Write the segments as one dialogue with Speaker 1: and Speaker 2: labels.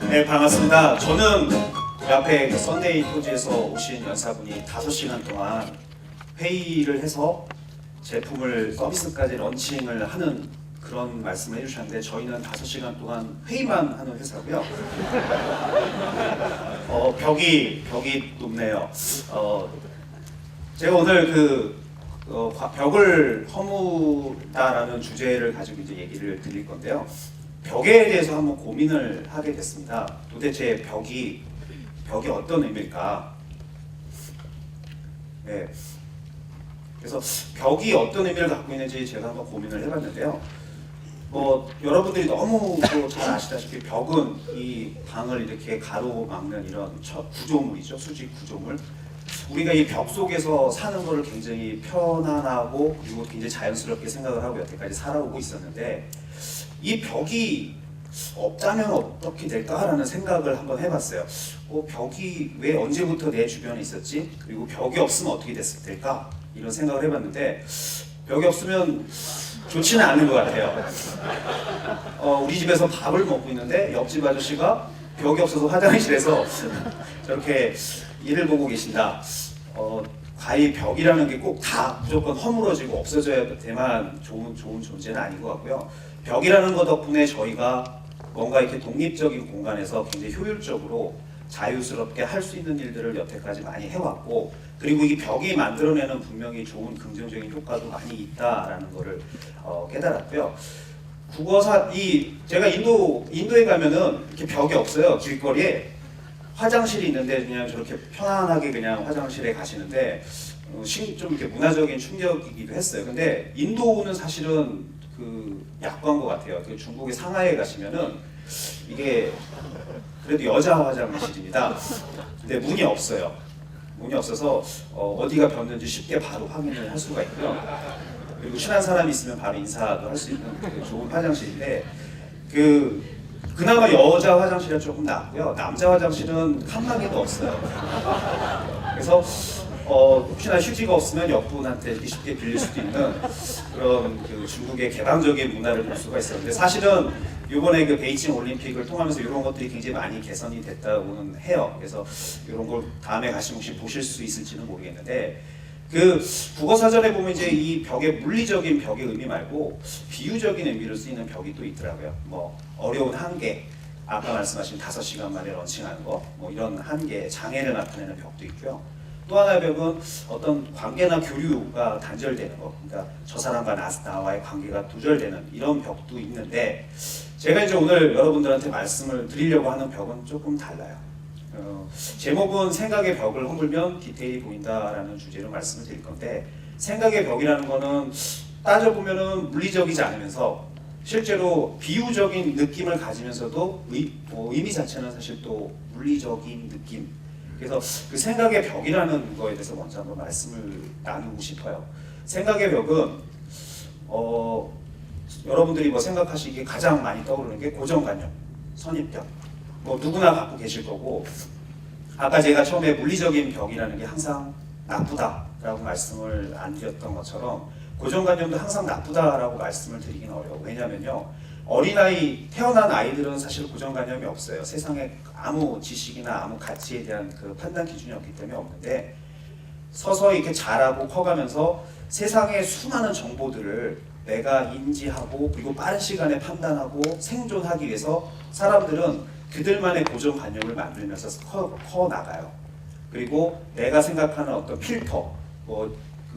Speaker 1: 네, 반갑습니다. 저는 그 앞에 그 썬데이 토지에서 오신 연사분이 5시간 동안 회의를 해서 제품을 서비스까지 런칭을 하는 그런 말씀을 해주셨는데, 저희는 5시간 동안 회의만 하는 회사고요. 벽이 높네요. 제가 오늘 벽을 허무다라는 주제를 가지고 이제 얘기를 드릴 건데요. 벽에 대해서 한번 고민을 하게 됐습니다. 도대체 벽이 어떤 의미일까? 네. 그래서 벽이 어떤 의미를 갖고 있는지 제가 한번 고민을 해봤는데요. 여러분들이 너무 잘 아시다시피 벽은 이 방을 이렇게 가로막는 이런 구조물이죠. 수직 구조물. 우리가 이 벽 속에서 사는 것을 굉장히 편안하고 그리고 굉장히 자연스럽게 생각을 하고 여태까지 살아오고 있었는데, 이 벽이 없다면 어떻게 될까라는 생각을 한번 해봤어요. 벽이 왜 언제부터 내 주변에 있었지? 그리고 벽이 없으면 어떻게 될까? 이런 생각을 해봤는데, 벽이 없으면 좋지는 않은 것 같아요. 우리 집에서 밥을 먹고 있는데 옆집 아저씨가 벽이 없어서 화장실에서 저렇게 일을 보고 계신다. 과히 벽이라는 게 꼭 다 무조건 허물어지고 없어져야만 좋은 존재는 아닌 것 같고요. 벽이라는 것 덕분에 저희가 뭔가 이렇게 독립적인 공간에서 굉장히 효율적으로 자유스럽게 할 수 있는 일들을 여태까지 많이 해왔고, 그리고 이 벽이 만들어내는 분명히 좋은 긍정적인 효과도 많이 있다라는 것을 깨달았고요. 제가 인도에 가면은 이렇게 벽이 없어요. 길거리에 화장실이 있는데 그냥 저렇게 편안하게 그냥 화장실에 가시는데 좀 이렇게 문화적인 충격이기도 했어요. 근데 인도는 사실은 약관 것 같아요. 중국의 상하이에 가시면은 이게 그래도 여자 화장실입니다. 근데 문이 없어요. 문이 없어서 어디가 벽는지 쉽게 바로 확인을 할 수가 있고요. 그리고 친한 사람이 있으면 바로 인사도 할 수 있는 좋은 화장실인데, 그나마 여자 화장실은 조금 낫고요. 남자 화장실은 칸막이도 없어요. 그래서 혹시나 휴지가 없으면 옆분한테 이렇게 쉽게 빌릴 수도 있는 그런 중국의 개방적인 문화를 볼 수가 있어요. 근데 사실은 이번에 베이징 올림픽을 통하면서 이런 것들이 굉장히 많이 개선이 됐다고는 해요. 그래서 이런 걸 다음에 가시면 혹시 보실 수 있을지는 모르겠는데, 국어 사전에 보면 이제 이 벽의 물리적인 벽의 의미 말고 비유적인 의미를 쓰이는 벽이 또 있더라고요. 어려운 한계, 아까 말씀하신 5시간 만에 런칭하는 거, 이런 한계, 장애를 나타내는 벽도 있고요. 또 하나의 벽은 어떤 관계나 교류가 단절되는 거, 그러니까 저 사람과 나와의 관계가 두절되는 이런 벽도 있는데, 제가 이제 오늘 여러분들한테 말씀을 드리려고 하는 벽은 조금 달라요. 제목은 생각의 벽을 허물면 디테일이 보인다라는 주제로 말씀을 드릴 건데, 생각의 벽이라는 거는 따져보면은 물리적이지 않으면서 실제로 비유적인 느낌을 가지면서도 의미 자체는 사실 또 물리적인 느낌. 그래서 생각의 벽이라는 거에 대해서 먼저 한번 말씀을 나누고 싶어요. 생각의 벽은 여러분들이 생각하시기에 가장 많이 떠오르는 게 고정관념, 선입견. 누구나 갖고 계실 거고, 아까 제가 처음에 물리적인 벽이라는 게 항상 나쁘다라고 말씀을 안 드렸던 것처럼 고정관념도 항상 나쁘다라고 말씀을 드리긴 어려워요. 왜냐면요, 태어난 아이들은 사실 고정관념이 없어요. 세상에 아무 지식이나 아무 가치에 대한 판단 기준이 없기 때문에 없는데, 서서히 이렇게 자라고 커가면서 세상의 수많은 정보들을 내가 인지하고 그리고 빠른 시간에 판단하고 생존하기 위해서 사람들은 그들만의 고정관념을 만들면서 커 나가요. 그리고 내가 생각하는 어떤 필터,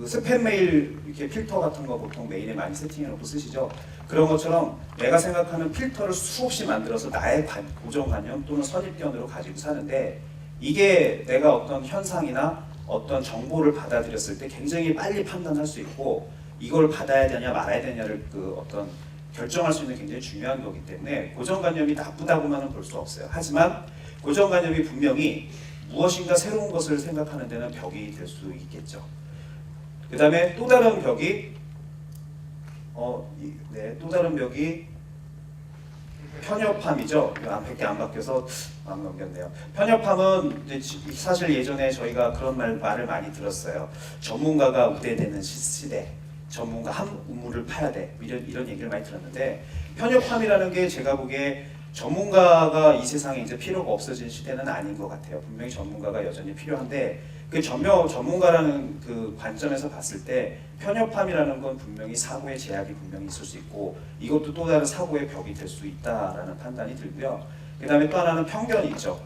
Speaker 1: 스팸 메일 이렇게 필터 같은 거 보통 메일에 많이 세팅해놓고 쓰시죠. 그런 것처럼 내가 생각하는 필터를 수없이 만들어서 나의 고정관념 또는 선입견으로 가지고 사는데, 이게 내가 어떤 현상이나 어떤 정보를 받아들였을 때 굉장히 빨리 판단할 수 있고, 이걸 받아야 되냐 말아야 되냐를 어떤 결정할 수 있는 굉장히 중요한 거기 때문에 고정관념이 나쁘다고만은 볼 수 없어요. 하지만 고정관념이 분명히 무엇인가 새로운 것을 생각하는 데는 벽이 될 수 있겠죠. 그 다음에 또 다른 벽이 편협함이죠. 앞에 안 바뀌어서 안 넘겼네요. 편협함은 사실 예전에 저희가 그런 말을 많이 들었어요. 전문가가 우대되는 시대, 전문가 한 우물을 파야 돼, 이런 얘기를 많이 들었는데, 편협함이라는 게 제가 보기에 전문가가 이 세상에 이제 필요가 없어진 시대는 아닌 것 같아요. 분명히 전문가가 여전히 필요한데 그 전문가라는 그 관점에서 봤을 때 편협함이라는 건 분명히 사고의 제약이 분명히 있을 수 있고 이것도 또 다른 사고의 벽이 될 수 있다라는 판단이 들고요. 그 다음에 또 하나는 편견이 있죠.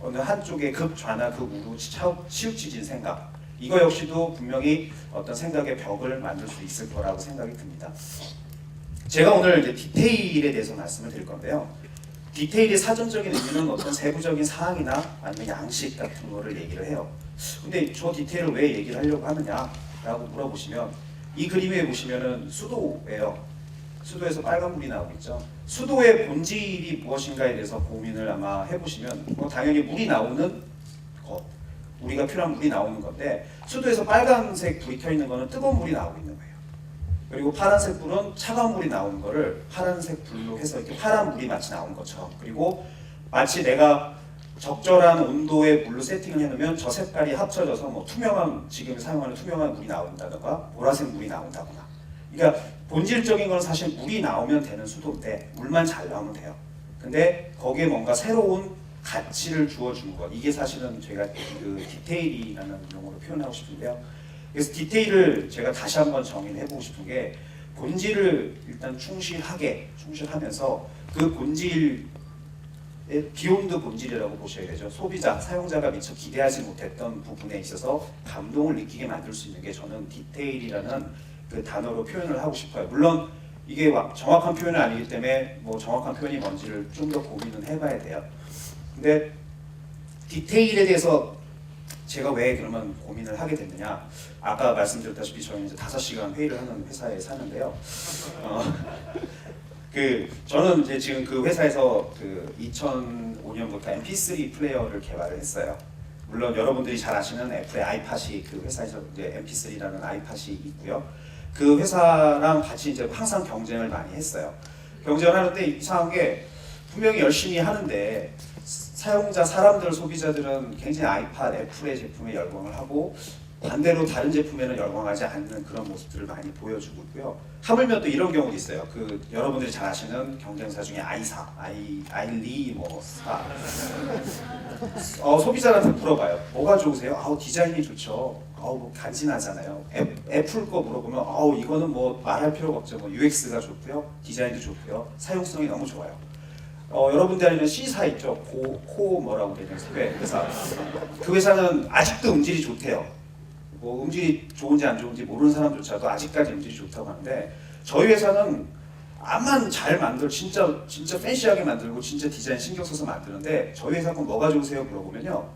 Speaker 1: 어느 한쪽의 극좌나 극우로 치우쳐진 생각. 이거 역시도 분명히 어떤 생각의 벽을 만들 수 있을 거라고 생각이 듭니다. 제가 오늘 이제 디테일에 대해서 말씀을 드릴 건데요. 디테일의 사전적인 의미는 어떤 세부적인 사항이나 아니면 양식 같은 거를 얘기를 해요. 근데 저 디테일을 왜 얘기를 하려고 하느냐라고 물어보시면 이 그림에 보시면은 수도예요. 수도에서 빨간불이 나오고 있죠. 수도의 본질이 무엇인가에 대해서 고민을 아마 해보시면 당연히 물이 나오는 것, 우리가 필요한 물이 나오는 건데 수도에서 빨간색 불이 켜 있는 거는 뜨거운 물이 나오고 있는 거예요. 그리고 파란색 불은 차가운 물이 나오는 거를 파란색 불로 해서 이렇게 파란 물이 마치 나온 것처럼, 그리고 마치 내가 적절한 온도의 물로 세팅을 해놓으면 저 색깔이 합쳐져서 뭐 투명한, 지금 사용하는 투명한 물이 나온다던가 보라색 물이 나온다거나. 그러니까 본질적인 건 사실 물이 나오면 되는 수도인데 물만 잘 나오면 돼요. 근데 거기에 뭔가 새로운 가치를 주어주는 것, 이게 사실은 제가 그 디테일이라는 용어로 표현하고 싶은데요. 그래서 디테일을 제가 다시 한번 정의를 해보고 싶은 게 본질을 일단 충실하면서 그 본질의 비욘드 본질이라고 보셔야 되죠. 소비자, 사용자가 미처 기대하지 못했던 부분에 있어서 감동을 느끼게 만들 수 있는 게 저는 디테일이라는 그 단어로 표현을 하고 싶어요. 물론 이게 정확한 표현은 아니기 때문에 뭐 정확한 표현이 뭔지를 좀 더 고민은 해봐야 돼요. 근데 디테일에 대해서 제가 왜 그러면 고민을 하게 됐느냐? 아까 말씀드렸다시피 저희는 이제 5시간 회의를 하는 회사에 사는데요. 저는 이제 지금 그 회사에서 그 2005년부터 MP3 플레이어를 개발을 했어요. 물론 여러분들이 잘 아시는 애플의 아이팟이 그 회사에서 이제 MP3라는 아이팟이 있고요. 그 회사랑 같이 이제 항상 경쟁을 많이 했어요. 경쟁을 하는데 이상한 게 분명히 열심히 하는데 사용자, 소비자들은 굉장히 아이팟, 애플의 제품에 열광을 하고 반대로 다른 제품에는 열광하지 않는 그런 모습들을 많이 보여주고 있고요. 하물며 또 이런 경우도 있어요. 그 여러분들이 잘 아시는 경쟁사 중에 아이사, 아일리, 사. 소비자한테 물어봐요. 뭐가 좋으세요? 디자인이 좋죠. 간지나잖아요. 애플 거 물어보면 이거는 뭐 말할 필요가 없죠. 뭐 UX가 좋고요, 디자인도 좋고요, 사용성이 너무 좋아요. 여러분들 아니면 C사 있죠. 뭐라고 되는 회사. 그 회사는 아직도 음질이 좋대요. 뭐 음질이 좋은지 안 좋은지 모르는 사람조차도 아직까지 음질이 좋다고 하는데 저희 회사는 암만 잘 진짜 팬시하게 만들고 진짜 디자인 신경 써서 만드는데 저희 회사 건 뭐가 좋으세요? 물어보면요,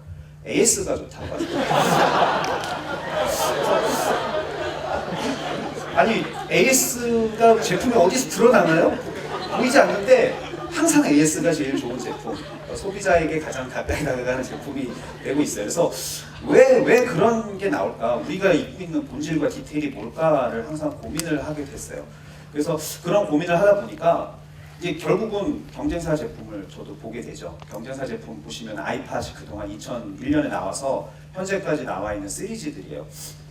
Speaker 1: AS가 좋다고 하더라고요. 아니 AS가 제품에 어디서 드러나나요? 보이지 않는데 항상 AS가 제일 좋은 제품, 소비자에게 가장 가까이 다가가는 제품이 되고 있어요. 그래서 왜 그런 게 나올까? 우리가 입고 있는 본질과 디테일이 뭘까를 항상 고민을 하게 됐어요. 그래서 그런 고민을 하다 보니까 이제 결국은 경쟁사 제품을 저도 보게 되죠. 경쟁사 제품 보시면 아이팟이 그동안 2001년에 나와서 현재까지 나와 있는 시리즈들이에요.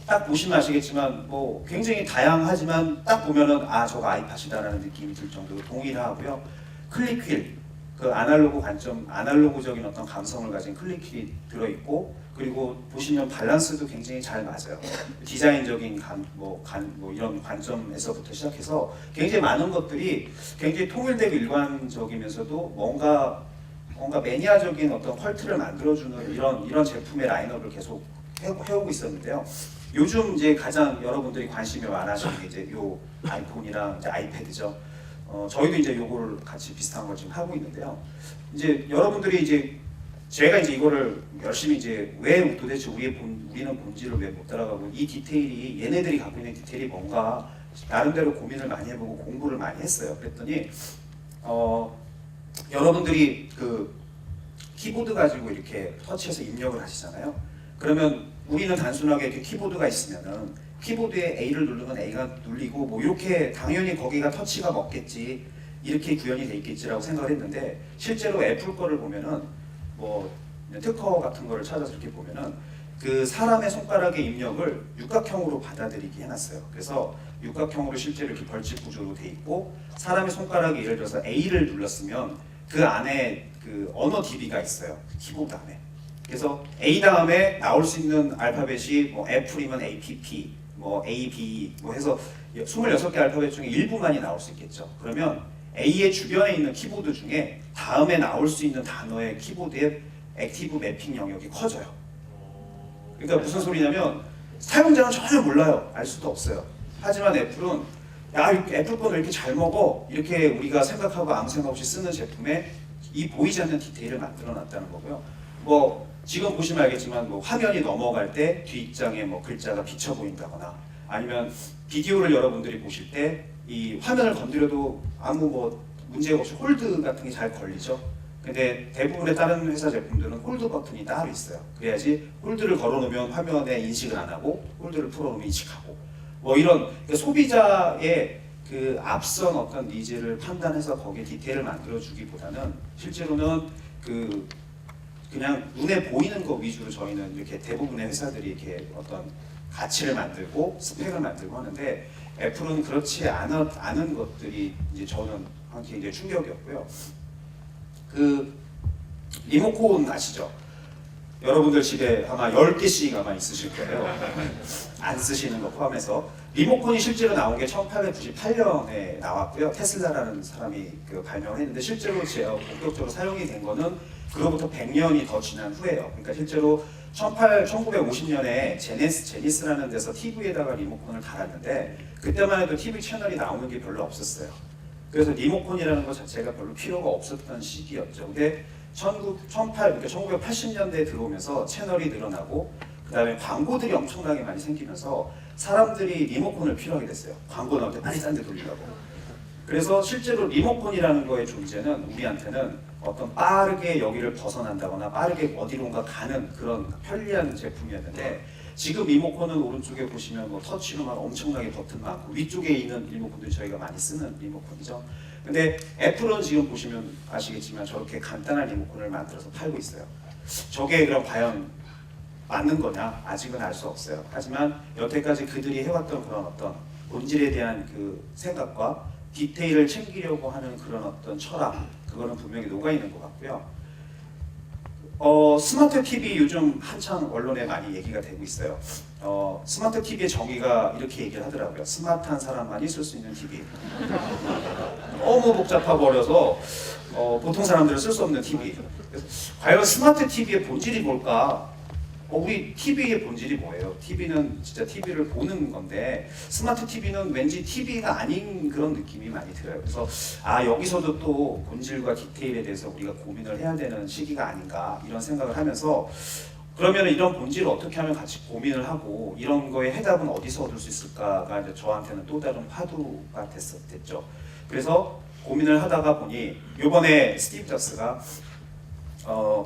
Speaker 1: 딱 보시면 아시겠지만 뭐 굉장히 다양하지만 딱 보면은 저거 아이팟이다라는 느낌이 들 정도로 동일하고요. 클릭휠, 그 아날로그적인 어떤 감성을 가진 클릭휠이 들어있고, 그리고 보시면 밸런스도 굉장히 잘 맞아요. 디자인적인 이런 관점에서부터 시작해서 굉장히 많은 것들이 굉장히 통일되고 일관적이면서도 뭔가 매니아적인 어떤 컬트를 만들어주는 이런 제품의 라인업을 계속 해오고 있었는데요. 요즘 이제 가장 여러분들이 관심이 많으시는 게 이제 요 아이폰이랑 이제 아이패드죠. 저희도 이제 요거를 같이 비슷한 걸 지금 하고 있는데요. 이제 여러분들이 제가 이거를 열심히 왜 도대체 우리는 본질을 왜 못 따라가고 이 디테일이 얘네들이 갖고 있는 디테일이 뭔가 나름대로 고민을 많이 해보고 공부를 많이 했어요. 그랬더니 여러분들이 그 키보드 가지고 이렇게 터치해서 입력을 하시잖아요. 그러면 우리는 단순하게 이렇게 키보드가 있으면은 키보드에 A를 누르면 A가 눌리고 뭐 이렇게 당연히 거기가 터치가 먹겠지, 이렇게 구현이 돼 있겠지라고 생각을 했는데 실제로 애플 거를 보면은 뭐 특허 같은 거를 찾아서 이렇게 보면은 그 사람의 손가락의 입력을 육각형으로 받아들이게 해놨어요. 그래서 육각형으로 실제로 이렇게 벌집 구조로 돼 있고 사람의 손가락이 예를 들어서 A를 눌렀으면 그 안에 그 언어 DB가 있어요. 키보드 안에. 그래서 A 다음에 나올 수 있는 알파벳이 뭐 애플이면 APP, 뭐 AB 뭐 해서 26개 알파벳 중에 일부만이 나올 수 있겠죠. 그러면 A의 주변에 있는 키보드 중에 다음에 나올 수 있는 단어의 키보드의 액티브 매핑 영역이 커져요. 그러니까 무슨 소리냐면 사용자는 전혀 몰라요. 알 수도 없어요. 하지만 애플은 야, 애플 거는 이렇게 잘 먹어. 이렇게 우리가 생각하고 아무 생각 없이 쓰는 제품에 이 보이지 않는 디테일을 만들어 놨다는 거고요. 뭐 지금 보시면 알겠지만 뭐 화면이 넘어갈 때 뒷장에 뭐 글자가 비쳐 보인다거나 아니면 비디오를 여러분들이 보실 때 이 화면을 건드려도 아무 뭐 문제가 없이 홀드 같은 게 잘 걸리죠. 근데 대부분의 다른 회사 제품들은 홀드 버튼이 따로 있어요. 그래야지 홀드를 걸어놓으면 화면에 인식을 안 하고 홀드를 풀어놓으면 인식하고 뭐 이런 그러니까 소비자의 그 앞선 어떤 니즈를 판단해서 거기에 디테일을 만들어주기보다는 실제로는 그냥 눈에 보이는 거 위주로 저희는 이렇게 대부분의 회사들이 이렇게 어떤 가치를 만들고 스펙을 만들고 하는데 애플은 그렇지 않은 것들이 이제 저는 굉장히 충격이었고요. 그 리모컨 아시죠? 여러분들 집에 아마 10개씩 아마 있으실 거예요. 안 쓰시는 거 포함해서. 리모컨이 실제로 나온 게 1898년에 나왔고요. 테슬라라는 사람이 발명을 했는데 실제로 제가 본격적으로 사용이 된 거는 그로부터 100년이 더 지난 후예요. 그러니까 실제로 1950년에 제니스라는 데서 TV에다가 리모컨을 달았는데 그때만 해도 TV 채널이 나오는 게 별로 없었어요. 그래서 리모컨이라는 것 자체가 별로 필요가 없었던 시기였죠. 근데 1980년대에 들어오면서 채널이 늘어나고 그 다음에 광고들이 엄청나게 많이 생기면서 사람들이 리모컨을 필요하게 됐어요. 광고 나올 때 빨리 딴 데 돌리려고. 그래서 실제로 리모컨이라는 거의 존재는 우리한테는 어떤 빠르게 여기를 벗어난다거나 빠르게 어디론가 가는 그런 편리한 제품이었는데 지금 리모컨은 오른쪽에 보시면 뭐 터치로 막 엄청나게 버튼 많고 위쪽에 있는 리모컨들이 저희가 많이 쓰는 리모컨이죠. 근데 애플은 지금 보시면 아시겠지만 저렇게 간단한 리모컨을 만들어서 팔고 있어요. 저게 그럼 과연 맞는 거냐? 아직은 알 수 없어요. 하지만 여태까지 그들이 해왔던 그런 어떤 본질에 대한 그 생각과 디테일을 챙기려고 하는 그런 어떤 철학, 그거는 분명히 녹아있는 것 같고요. 스마트 TV 요즘 한창 언론에 많이 얘기가 되고 있어요. 스마트 TV의 정의가 이렇게 얘기를 하더라고요. 스마트한 사람만이 쓸 수 있는 TV. 너무 복잡해버려서 보통 사람들은 쓸 수 없는 TV. 그래서 과연 스마트 TV의 본질이 뭘까? 우리 TV의 본질이 뭐예요? TV는 진짜 TV를 보는 건데 스마트 TV는 왠지 TV가 아닌 그런 느낌이 많이 들어요. 그래서 여기서도 또 본질과 디테일에 대해서 우리가 고민을 해야 되는 시기가 아닌가 이런 생각을 하면서 그러면 이런 본질을 어떻게 하면 같이 고민을 하고 이런 거에 해답은 어디서 얻을 수 있을까가 이제 저한테는 또 다른 화두가 됐죠. 그래서 고민을 하다가 보니 이번에 스티브 잡스가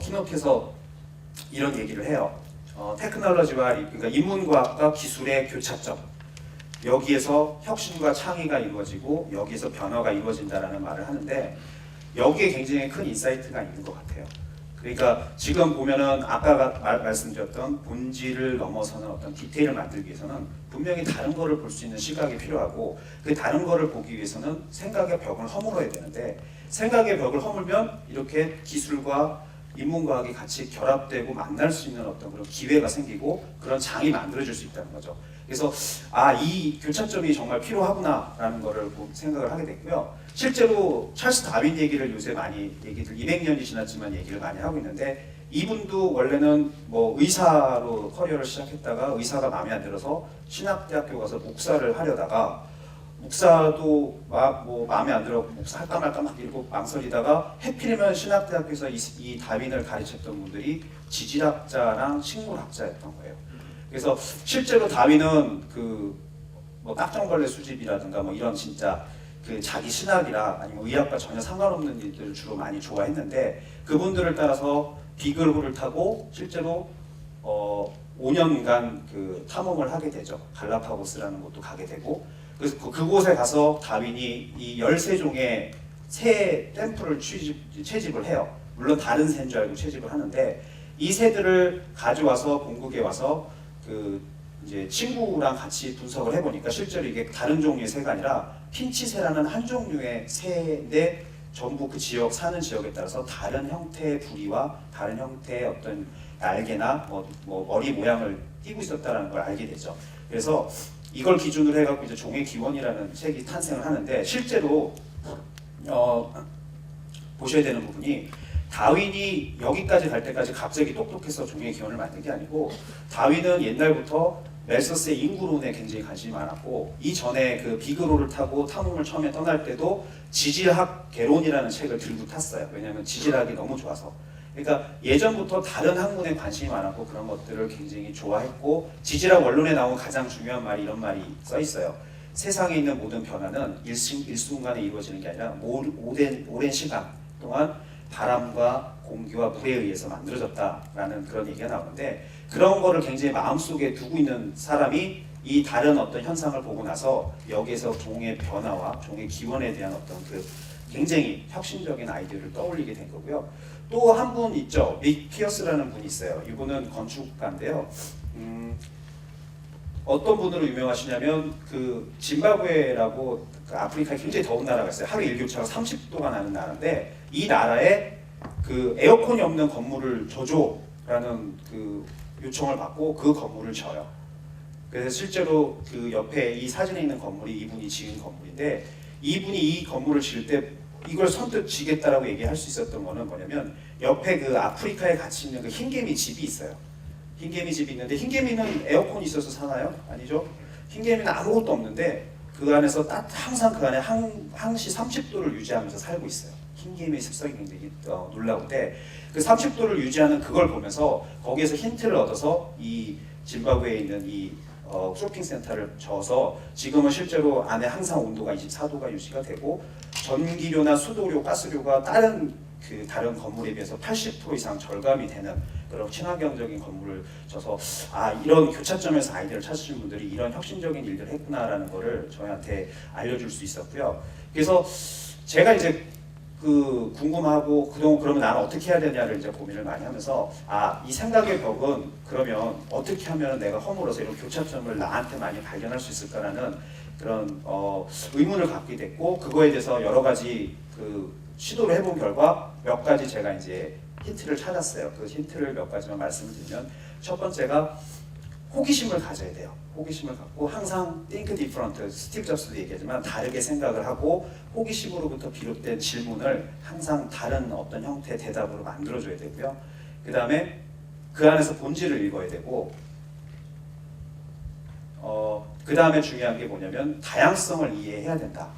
Speaker 1: 키노트에서 이런 얘기를 해요. 테크놀로지와 그러니까 인문과학과 기술의 교차점 여기에서 혁신과 창의가 이루어지고 여기에서 변화가 이루어진다라는 말을 하는데 여기에 굉장히 큰 인사이트가 있는 것 같아요. 그러니까 지금 보면은 아까 말씀드렸던 본질을 넘어서는 어떤 디테일을 만들기 위해서는 분명히 다른 거를 볼 수 있는 시각이 필요하고 그 다른 거를 보기 위해서는 생각의 벽을 허물어야 되는데 생각의 벽을 허물면 이렇게 기술과 인문과학이 같이 결합되고 만날 수 있는 어떤 그런 기회가 생기고 그런 장이 만들어질 수 있다는 거죠. 그래서 이 교차점이 정말 필요하구나라는 거를 생각을 하게 됐고요. 실제로 찰스 다윈 얘기를 요새 많이 200년이 지났지만 얘기를 많이 하고 있는데 이분도 원래는 뭐 의사로 커리어를 시작했다가 의사가 마음에 안 들어서 신학대학교 가서 목사를 하려다가 목사도 뭐 마음에 안 들어 목사 할까 말까 막 이러고 망설이다가 해필이면 신학대학교에서 이 다윈을 가르쳤던 분들이 지질학자랑 식물학자였던 거예요. 그래서 실제로 다윈은 뭐 딱정벌레 수집이라든가 뭐 이런 진짜 자기 신학이라 아니면 의학과 전혀 상관없는 일들을 주로 많이 좋아했는데 그분들을 따라서 비글호를 타고 실제로 5년간 탐험을 하게 되죠. 갈라파고스라는 곳도 가게 되고 그래서 그곳에 가서 다윈이 이 13종의 새 샘플을 채집을 해요. 물론 다른 새인 줄 알고 채집을 하는데 이 새들을 가져와서 본국에 와서 이제 친구랑 같이 분석을 해보니까 실제로 이게 다른 종류의 새가 아니라 핀치새라는 한 종류의 새인데 전부 그 지역 사는 지역에 따라서 다른 형태의 부리와 다른 형태의 어떤 날개나 뭐 머리 모양을 띠고 있었다는 걸 알게 되죠. 그래서 이걸 기준으로 해갖고 이제 종의 기원이라는 책이 탄생을 하는데 실제로 보셔야 되는 부분이 다윈이 여기까지 갈 때까지 갑자기 똑똑해서 종의 기원을 만든 게 아니고 다윈은 옛날부터 멜서스의 인구론에 굉장히 관심이 많았고 이전에 그 비그로를 타고 탐험을 처음에 떠날 때도 지질학 개론이라는 책을 들고 탔어요. 왜냐하면 지질학이 너무 좋아서. 그러니까 예전부터 다른 학문에 관심이 많았고 그런 것들을 굉장히 좋아했고 지질학 원론에 나온 가장 중요한 말이 이런 말이 써 있어요. 세상에 있는 모든 변화는 일순간에 이루어지는 게 아니라 오랜 시간 동안 바람과 공기와 물에 의해서 만들어졌다라는 그런 얘기가 나오는데 그런 거를 굉장히 마음속에 두고 있는 사람이 이 다른 어떤 현상을 보고 나서 여기에서 종의 변화와 종의 기원에 대한 어떤 그 굉장히 혁신적인 아이디어를 떠올리게 된 거고요. 또 한 분 있죠. 릭 피어스라는 분이 있어요. 이분은 건축가인데요. 어떤 분으로 유명하시냐면 그 짐바브웨라고 그 아프리카에 굉장히 더운 나라가 있어요. 하루 일교차가 30도가 나는 나라인데 이 나라에 그 에어컨이 없는 건물을 줘줘라는 그 요청을 받고 그 건물을 져요. 그래서 실제로 그 옆에 이 사진에 있는 건물이 이분이 지은 건물인데 이분이 이 건물을 지을 때 이걸 선뜻 지겠다라고 얘기할 수 있었던 거는 뭐냐면 옆에 그 아프리카에 같이 있는 그 흰개미 집이 있어요. 흰개미 집이 있는데 흰개미는 에어컨이 있어서 사나요? 아니죠. 흰개미는 아무것도 없는데 그 안에서 항상 그 안에 항시 30도를 유지하면서 살고 있어요. 흰개미의 습성이 굉장히 놀라운데 그 30도를 유지하는 그걸 보면서 거기에서 힌트를 얻어서 이 짐바브웨에 있는 이 쇼핑센터를 져서 지금은 실제로 안에 항상 온도가 24도가 유지가 되고 전기료나 수도료, 가스료가 다른 건물에 비해서 80% 이상 절감이 되는 그런 친환경적인 건물을 져서 이런 교차점에서 아이디어를 찾으신 분들이 이런 혁신적인 일들을 했구나라는 거를 저희한테 알려줄 수 있었고요. 그래서 제가 이제 그 궁금하고 그동안 그러면 나는 어떻게 해야 되냐를 이제 고민을 많이 하면서 이 생각의 벽은 그러면 어떻게 하면 내가 허물어서 이런 교차점을 나한테 많이 발견할 수 있을까라는 그런 의문을 갖게 됐고 그거에 대해서 여러 가지 그 시도를 해본 결과 몇 가지 제가 이제 힌트를 찾았어요. 그 힌트를 몇 가지만 말씀을 드리면 첫 번째가 호기심을 가져야 돼요. 호기심을 갖고 항상 think different, 스티브 잡스도 얘기하지만 다르게 생각을 하고 호기심으로부터 비롯된 질문을 항상 다른 어떤 형태의 대답으로 만들어줘야 되고요. 그 다음에 그 안에서 본질을 읽어야 되고 그 다음에 중요한 게 뭐냐면 다양성을 이해해야 된다.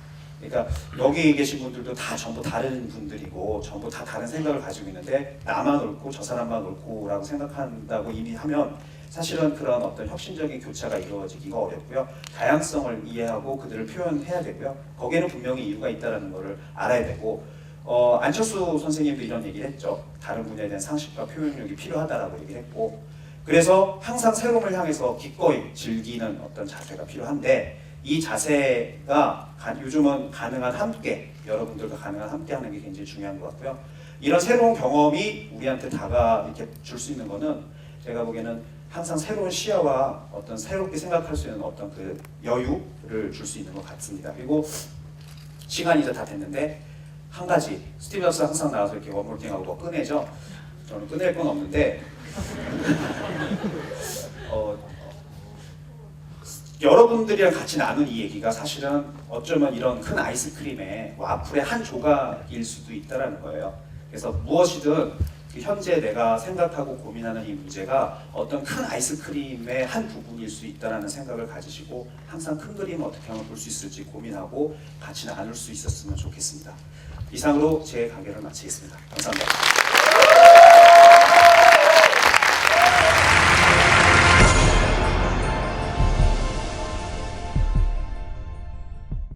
Speaker 1: 그러니까 여기 계신 분들도 다 전부 다른 분들이고 전부 다 다른 생각을 가지고 있는데 나만 옳고 저 사람만 옳고라고 생각한다고 이미 하면 사실은 그런 어떤 혁신적인 교차가 이루어지기가 어렵고요. 다양성을 이해하고 그들을 표현해야 되고요. 거기에는 분명히 이유가 있다는 것을 알아야 되고 안철수 선생님도 이런 얘기를 했죠. 다른 분야에 대한 상식과 표현력이 필요하다라고 얘기를 했고 그래서 항상 새로움을 향해서 기꺼이 즐기는 어떤 자세가 필요한데 이 자세가 요즘은 가능한 함께 여러분들과 가능한 함께 하는 게 굉장히 중요한 것 같고요. 이런 새로운 경험이 우리한테 이렇게 줄 수 있는 거는 제가 보기에는 항상 새로운 시야와 어떤 새롭게 생각할 수 있는 어떤 그 여유를 줄 수 있는 것 같습니다. 그리고 시간이 이제 다 됐는데 한 가지 스티브 잡스 항상 나와서 이렇게 원몰팅하고 뭐 꺼내죠. 저는 꺼낼 건 없는데 여러분들이랑 같이 나눈 이 얘기가 사실은 어쩌면 이런 큰 아이스크림의 와플의 한 조각일 수도 있다는 거예요. 그래서 무엇이든 현재 내가 생각하고 고민하는 이 문제가 어떤 큰 아이스크림의 한 부분일 수 있다는 생각을 가지시고 항상 큰 그림을 어떻게 하면 볼 수 있을지 고민하고 같이 나눌 수 있었으면 좋겠습니다. 이상으로 제 강연을 마치겠습니다. 감사합니다.